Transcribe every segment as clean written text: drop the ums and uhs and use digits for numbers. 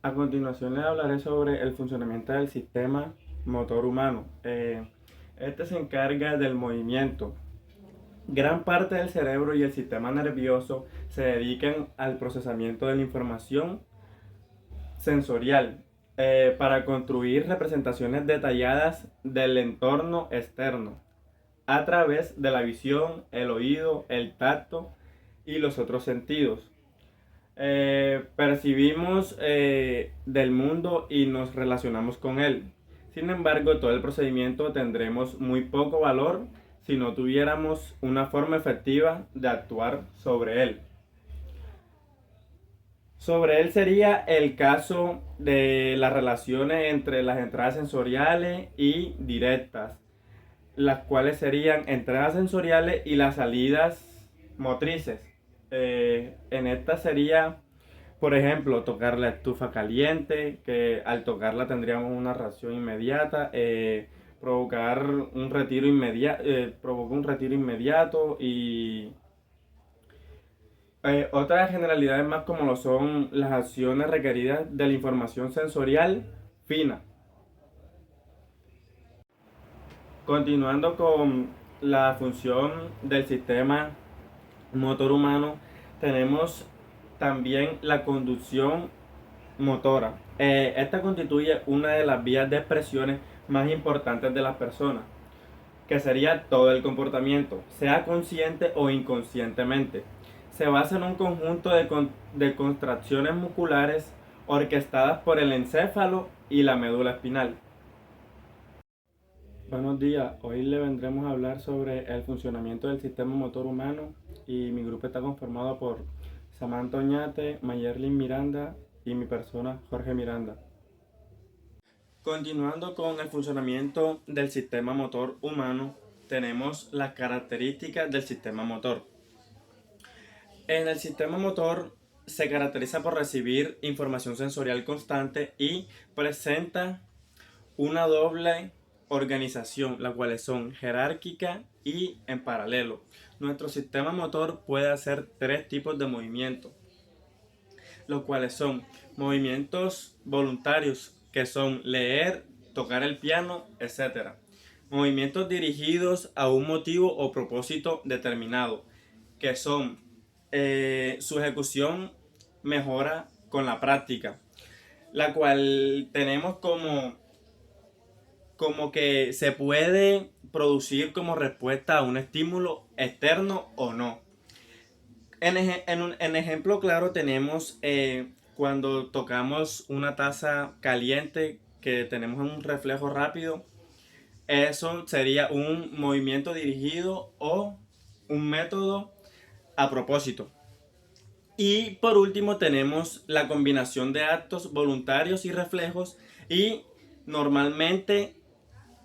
A continuación les hablaré sobre el funcionamiento del sistema motor humano. Este se encarga del movimiento. Gran parte del cerebro y el sistema nervioso se dedican al procesamiento de la información sensorial para construir representaciones detalladas del entorno externo a través de la visión, el oído, el tacto y los otros sentidos. Percibimos del mundo y nos relacionamos con él. Sin embargo, todo el procedimiento tendremos muy poco valor si no tuviéramos una forma efectiva de actuar sobre él. Sobre él sería el caso de las relaciones entre las entradas sensoriales y directas, las cuales serían entradas sensoriales y las salidas motrices. En esta sería, por ejemplo, tocar la estufa caliente, que al tocarla tendríamos una reacción inmediata, provocar un retiro inmediato, provoca un retiro inmediato y otras generalidades más como lo son las acciones requeridas de la información sensorial fina. Continuando con la función del sistema motor humano, tenemos también la conducción motora. Esta constituye una de las vías de expresiones más importantes de las personas, que sería todo el comportamiento, sea consciente o inconscientemente. Se basa en un conjunto de contracciones musculares orquestadas por el encéfalo y la médula espinal. Buenos días, hoy le vendremos a hablar sobre el funcionamiento del sistema motor humano y mi grupo está conformado por Samantha Oñate, Mayerlin Miranda y mi persona Jorge Miranda. Continuando con el funcionamiento del sistema motor humano, tenemos las características del sistema motor. En el sistema motor se caracteriza por recibir información sensorial constante y presenta una doble organización, las cuales son jerárquica y en paralelo. Nuestro sistema motor puede hacer tres tipos de movimientos, los cuales son movimientos voluntarios, que son leer, tocar el piano, etc. Movimientos dirigidos a un motivo o propósito determinado, que son su ejecución mejora con la práctica, la cual tenemos como que se puede producir como respuesta a un estímulo externo o no. En ejemplo claro tenemos cuando tocamos una taza caliente que tenemos un reflejo rápido. Eso sería un movimiento dirigido o un método a propósito. Y por último tenemos la combinación de actos voluntarios y reflejos, y normalmente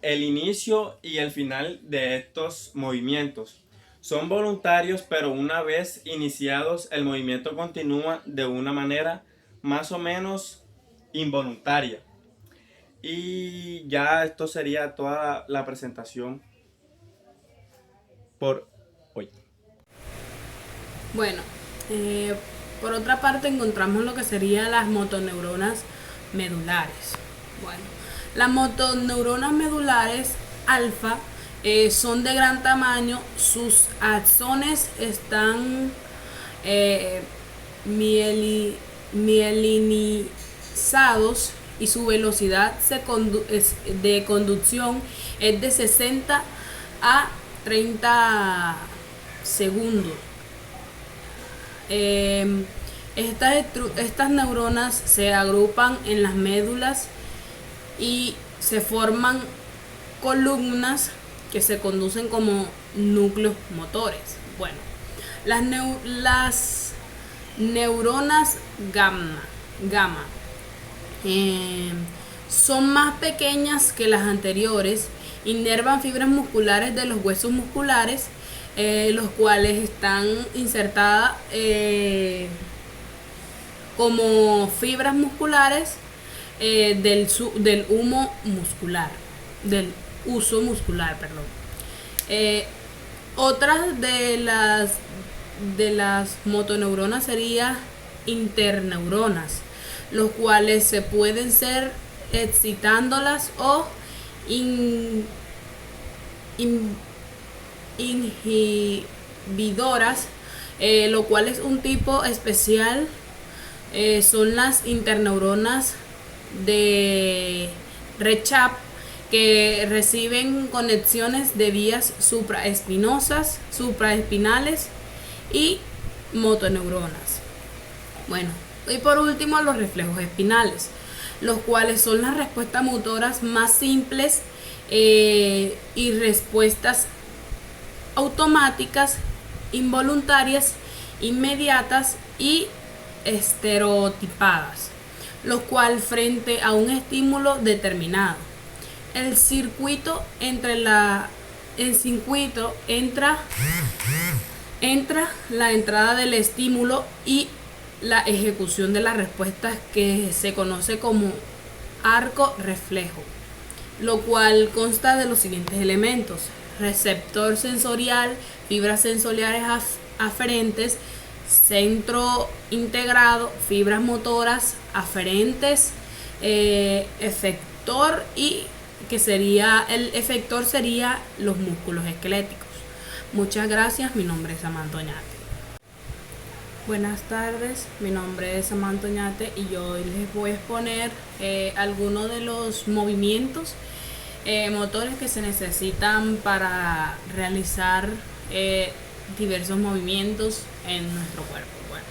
el inicio y el final de estos movimientos son voluntarios, pero una vez iniciados el movimiento continúa de una manera más o menos involuntaria. Y ya esto sería toda la presentación por hoy. Bueno, por otra parte encontramos lo que serían las motoneuronas medulares. Bueno, las motoneuronas medulares alfa son de gran tamaño, sus axones están mielinizados y su velocidad de conducción es de 60 a 30 segundos. Estas neuronas se agrupan en las médulas y se forman columnas que se conducen como núcleos motores. Bueno, las neuronas gamma son más pequeñas que las anteriores, inervan fibras musculares de los huesos musculares, los cuales están insertadas como fibras musculares del uso muscular, perdón. Otras de las motoneuronas serían interneuronas. los cuales se pueden ser excitándolas o inhibidoras, lo cual es un tipo especial. Son las interneuronas de Rechap, que reciben conexiones de vías supraespinales y motoneuronas. Bueno, y por último los reflejos espinales, los cuales son las respuestas motoras más simples y respuestas automáticas, involuntarias, inmediatas y estereotipadas, lo cual frente a un estímulo determinado. El circuito entra la entrada del estímulo y la ejecución de las respuestas, que se conoce como arco reflejo, lo cual consta de los siguientes elementos: receptor sensorial, fibras sensoriales aferentes, centro integrado, fibras motoras aferentes, efector, y que sería el efector sería los músculos esqueléticos. Muchas gracias, mi nombre es Samantha Oñate. Buenas tardes, mi nombre es Samantha Oñate y yo hoy les voy a exponer algunos de los movimientos motores que se necesitan para realizar diversos movimientos en nuestro cuerpo. Bueno,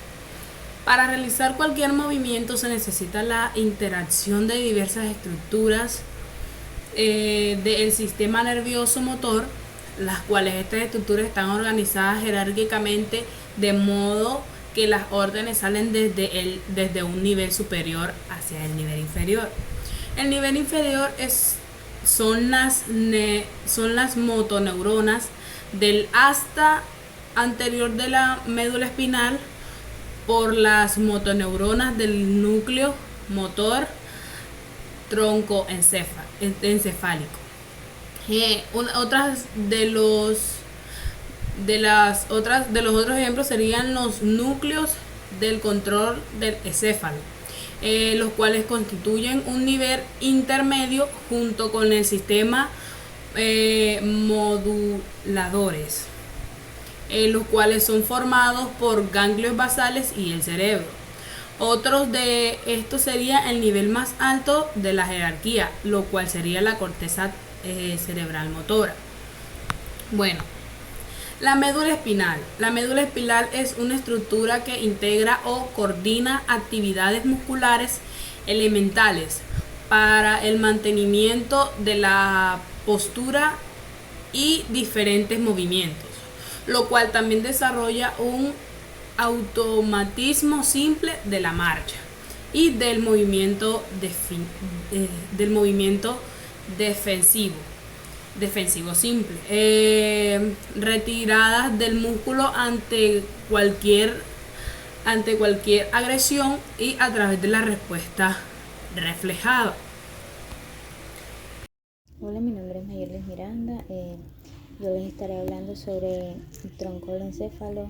para realizar cualquier movimiento se necesita la interacción de diversas estructuras del sistema nervioso motor, las cuales estas estructuras están organizadas jerárquicamente de modo que las órdenes salen desde un nivel superior hacia el nivel inferior. El nivel inferior son las motoneuronas del asta anterior de la médula espinal por las motoneuronas del núcleo motor troncoencefálico. De los otros ejemplos serían los núcleos del control del encéfalo, los cuales constituyen un nivel intermedio junto con el sistema moduladores, los cuales son formados por ganglios basales y el cerebro. Otros de estos sería el nivel más alto de la jerarquía, lo cual sería la corteza cerebral motora. Bueno, la médula espinal. La médula espinal es una estructura que integra o coordina actividades musculares elementales para el mantenimiento de la postura y diferentes movimientos, lo cual también desarrolla un automatismo simple de la marcha y del movimiento defensivo simple, retiradas del músculo ante cualquier agresión y a través de la respuesta reflejada. Hola, mi nombre es Mayerlis Miranda. Yo les estaré hablando sobre el tronco del encéfalo.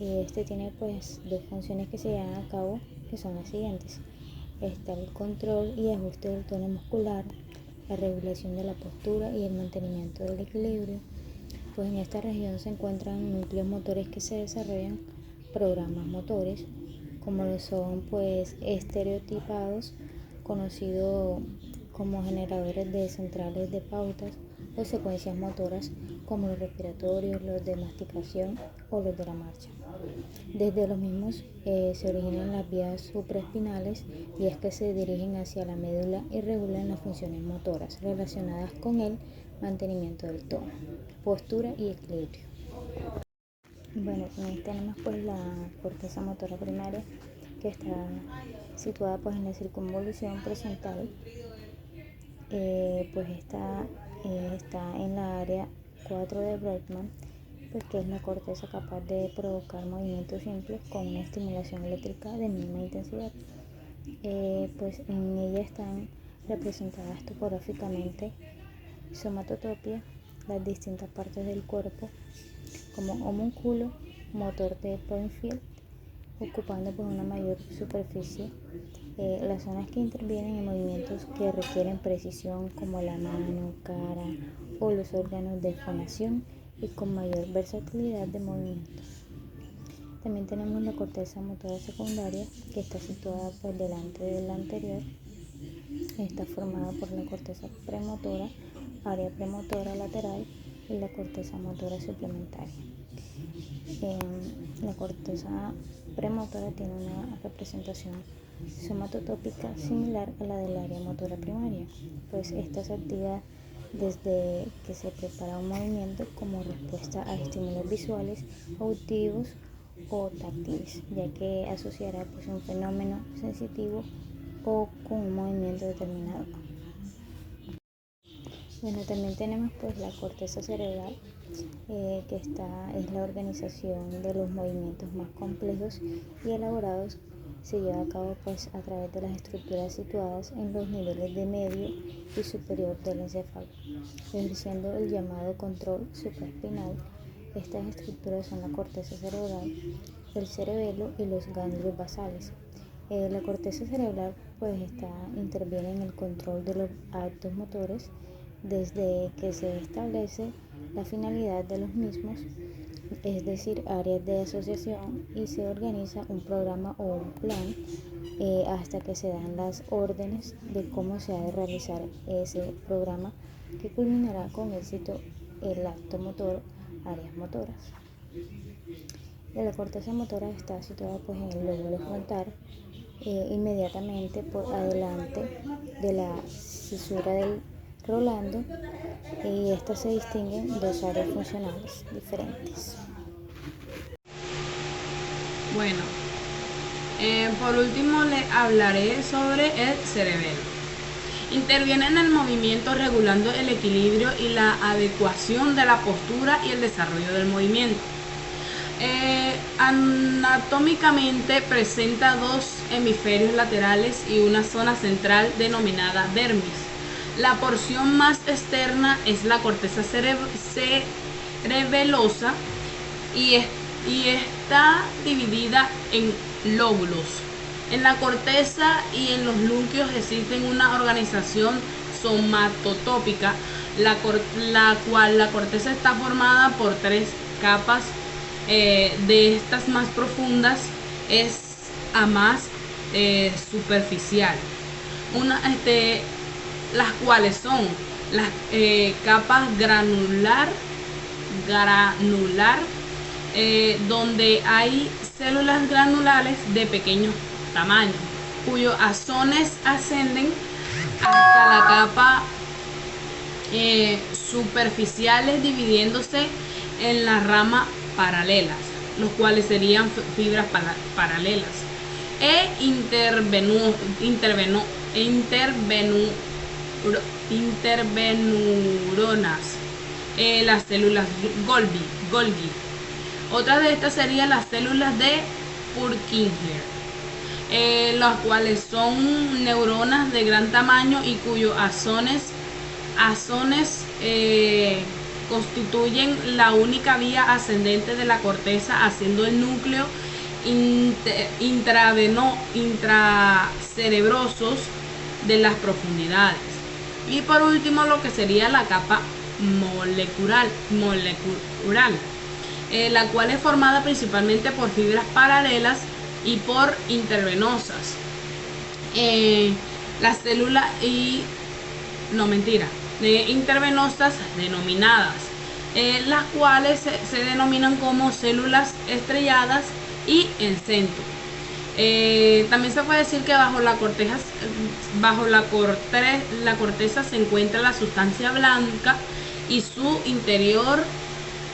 Este tiene pues dos funciones que se llevan a cabo, que son las siguientes. Está el control y ajuste del tono muscular, la regulación de la postura y el mantenimiento del equilibrio. Pues en esta región se encuentran núcleos motores que se desarrollan programas motores, como lo son pues estereotipados, conocidos como generadores de centrales de pautas o secuencias motoras, como los respiratorios, los de masticación o los de la marcha. Desde los mismos se originan las vías supraespinales, vías que se dirigen hacia la médula y regulan las funciones motoras relacionadas con el mantenimiento del tono, postura y equilibrio. Bueno, ahí tenemos pues la corteza motora primaria, que está situada pues en la circunvolución presental. Pues está en la área 4 de Brodmann, pues que es la corteza capaz de provocar movimientos simples con una estimulación eléctrica de mínima intensidad. Pues en ella están representadas topográficamente somatotopia, las distintas partes del cuerpo, como homúnculo, motor de Pointfield, ocupando pues una mayor superficie, Las zonas que intervienen en movimientos que requieren precisión como la mano, cara o los órganos de fonación y con mayor versatilidad de movimientos. También tenemos la corteza motora secundaria, que está situada por delante de la anterior. Está formada por la corteza premotora, área premotora lateral y la corteza motora suplementaria. La corteza premotora tiene una representación somatotópica similar a la del área motora primaria, pues esta se activa desde que se prepara un movimiento como respuesta a estímulos visuales, auditivos o táctiles, ya que asociará pues un fenómeno sensitivo o con un movimiento determinado. Bueno, también tenemos pues la corteza cerebral, que es la organización de los movimientos más complejos y elaborados. Se lleva a cabo pues a través de las estructuras situadas en los niveles de medio y superior del encéfalo, ejerciendo el llamado control supraespinal. Estas estructuras son la corteza cerebral, el cerebelo y los ganglios basales. La corteza cerebral pues interviene en el control de los actos motores desde que se establece la finalidad de los mismos, es decir, áreas de asociación, y se organiza un programa o un plan hasta que se dan las órdenes de cómo se ha de realizar ese programa, que culminará con éxito el acto motor, áreas motoras. La corteza motora está situada pues en el lóbulo frontal, inmediatamente por adelante de la cisura del Rolando, y estas se distinguen dos áreas funcionales diferentes. Bueno, por último le hablaré sobre el cerebelo. Interviene en el movimiento regulando el equilibrio y la adecuación de la postura y el desarrollo del movimiento. Anatómicamente presenta dos hemisferios laterales y una zona central denominada dermis. La porción más externa es la corteza cerebelosa y está dividida en lóbulos. En la corteza y en los núcleos existen una organización somatotópica, la cual la corteza está formada por tres capas. De estas más profundas es a más superficial. Las cuales son las capas granular, donde hay células granulares de pequeño tamaño, cuyos azones ascenden hasta la capa superficiales, dividiéndose en las ramas paralelas, los cuales serían fibras paralelas intervenuronas, las células Golgi. Otra de estas serían las células de Purkinje, las cuales son neuronas de gran tamaño y cuyos azones constituyen la única vía ascendente de la corteza, haciendo el núcleo intracerebrosos de las profundidades. Y por último, lo que sería la capa molecular, la cual es formada principalmente por fibras paralelas y por intervenosas. Las células intervenosas denominadas, las cuales se denominan como células estrelladas y en centro. También se puede decir que bajo la corteza se encuentra la sustancia blanca y su interior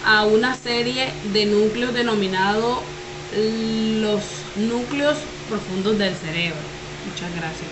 a una serie de núcleos denominados los núcleos profundos del cerebro. Muchas gracias.